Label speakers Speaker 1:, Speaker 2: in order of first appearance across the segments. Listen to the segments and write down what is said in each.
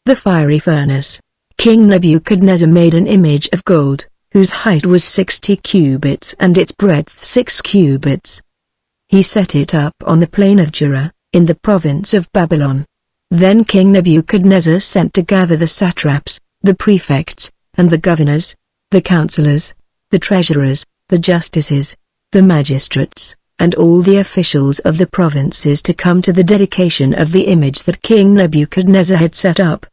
Speaker 1: the fiery furnace. King Nebuchadnezzar made an image of gold, whose height was 60 cubits and its breadth 6 cubits. He set it up on the plain of Dura, in the province of Babylon. Then King Nebuchadnezzar sent to gather the satraps, the prefects, and the governors, the counselors, the treasurers, the justices, the magistrates, and all the officials of the provinces to come to the dedication of the image that King Nebuchadnezzar had set up.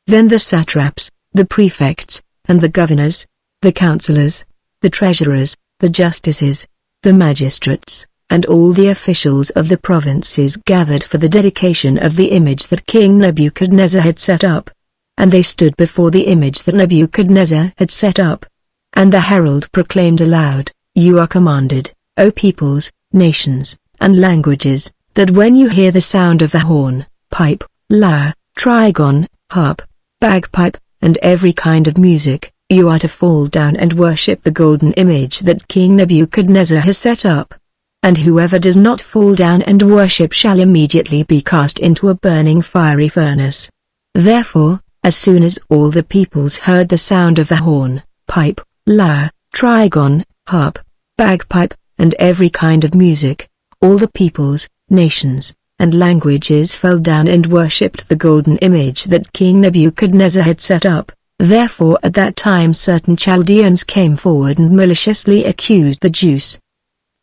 Speaker 1: Then the satraps, the prefects, and the governors, the counselors, the treasurers, the justices, the magistrates, and all the officials of the provinces gathered for the dedication of the image that King Nebuchadnezzar had set up. And they stood before the image that Nebuchadnezzar had set up. And the herald proclaimed aloud, "You are commanded, O peoples, nations, and languages, that when you hear the sound of the horn, pipe, lyre, trigon, harp, bagpipe, and every kind of music, you are to fall down and worship the golden image that King Nebuchadnezzar has set up. And whoever does not fall down and worship shall immediately be cast into a burning fiery furnace." Therefore, as soon as all the peoples heard the sound of the horn, pipe, lyre, trigon, harp, bagpipe, and every kind of music, all the peoples, nations, and languages fell down and worshipped the golden image that King Nebuchadnezzar had set up. Therefore at that time certain Chaldeans came forward and maliciously accused the Jews.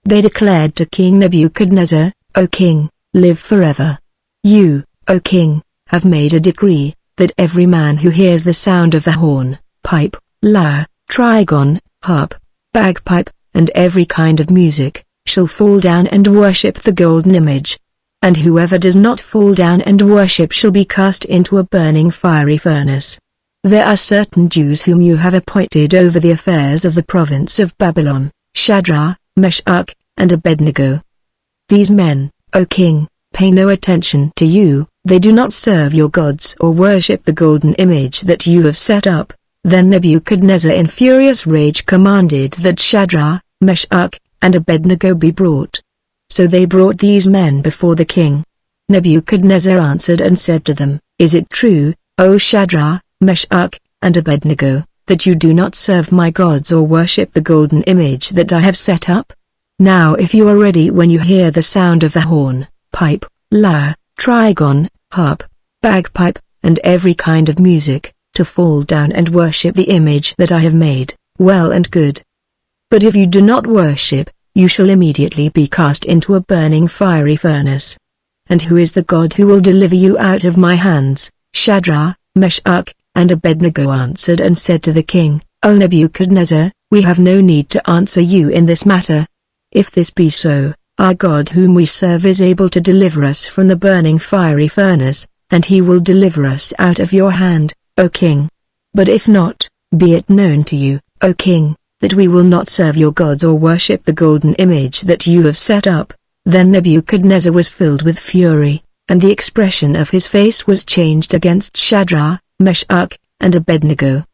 Speaker 1: They declared to King Nebuchadnezzar, "O king, live forever. You, O king, have made a decree, that every man who hears the sound of the horn, pipe, lyre, trigon, harp, bagpipe, and every kind of music, shall fall down and worship the golden image. And whoever does not fall down and worship shall be cast into a burning fiery furnace. There are certain Jews whom you have appointed over the affairs of the province of Babylon, Shadrach, Meshach, and Abednego. These men, O king, pay no attention to you, they do not serve your gods or worship the golden image that you have set up." Then Nebuchadnezzar in furious rage commanded that Shadrach, Meshach, and Abednego be brought. So they brought these men before the king. Nebuchadnezzar answered and said to them, "Is it true, O Shadrach, Meshach, and Abednego, that you do not serve my gods or worship the golden image that I have set up? Now if you are ready when you hear the sound of the horn, pipe, lyre, trigon, harp, bagpipe, and every kind of music, to fall down and worship the image that I have made, well and good. But if you do not worship, you shall immediately be cast into a burning fiery furnace. And who is the God who will deliver you out of my hands?" Shadrach, Meshach, and Abednego answered and said to the king, "O Nebuchadnezzar, we have no need to answer you in this matter. If this be so, our God whom we serve is able to deliver us from the burning fiery furnace, and he will deliver us out of your hand, O king. But if not, be it known to you, O king, that we will not serve your gods or worship the golden image that you have set up." Then Nebuchadnezzar was filled with fury, and the expression of his face was changed against Shadrach, Meshach, and Abednego.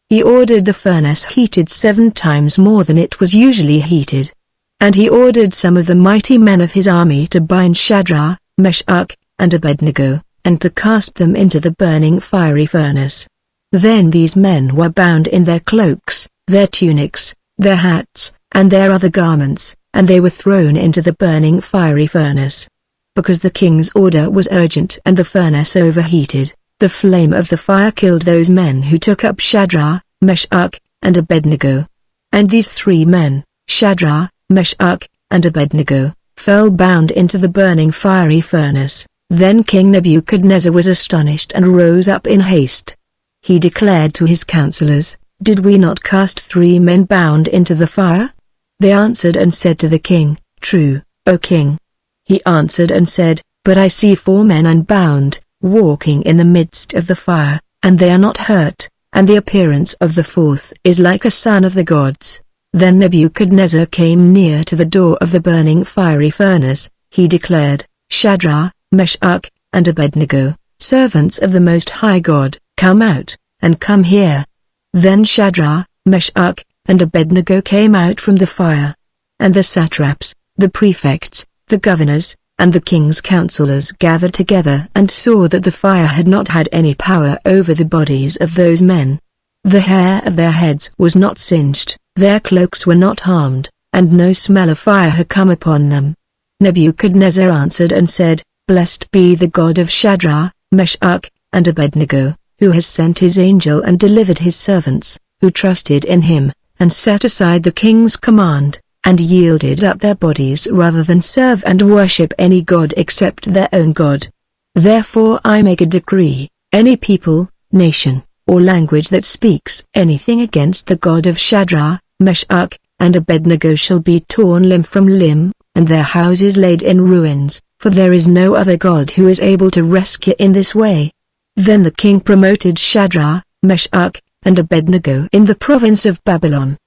Speaker 1: He ordered the furnace heated 7 times more than it was usually heated. And he ordered some of the mighty men of his army to bind Shadrach, Meshach, and Abednego, and to cast them into the burning fiery furnace. Then these men were bound in their cloaks, their tunics, their hats, and their other garments, and they were thrown into the burning fiery furnace. Because the king's order was urgent and the furnace overheated, the flame of the fire killed those men who took up Shadrach, Meshach, and Abednego. And these 3 men, Shadrach, Meshach, and Abednego, fell bound into the burning fiery furnace. Then King Nebuchadnezzar was astonished and rose up in haste. He declared to his counselors, "Did we not cast 3 men bound into the fire?" They answered and said to the king, "True, O king." He answered and said, "But I see 4 men unbound, walking in the midst of the fire, and they are not hurt, and the appearance of the 4th is like a son of the gods." Then Nebuchadnezzar came near to the door of the burning fiery furnace. He declared, "Shadrach, Meshach, and Abednego, servants of the Most High God, come out, and come here." Then Shadrach, Meshach, and Abednego came out from the fire. And the satraps, the prefects, the governors, and the king's counselors gathered together and saw that the fire had not had any power over the bodies of those men. The hair of their heads was not singed, their cloaks were not harmed, and no smell of fire had come upon them. Nebuchadnezzar answered and said, "Blessed be the God of Shadrach, Meshach, and Abednego, who has sent his angel and delivered his servants, who trusted in him, and set aside the king's command, and yielded up their bodies rather than serve and worship any god except their own God. Therefore I make a decree, any people, nation, or language that speaks anything against the God of Shadrach, Meshach, and Abednego shall be torn limb from limb, and their houses laid in ruins, for there is no other God who is able to rescue in this way." Then the king promoted Shadrach, Meshach, and Abednego in the province of Babylon,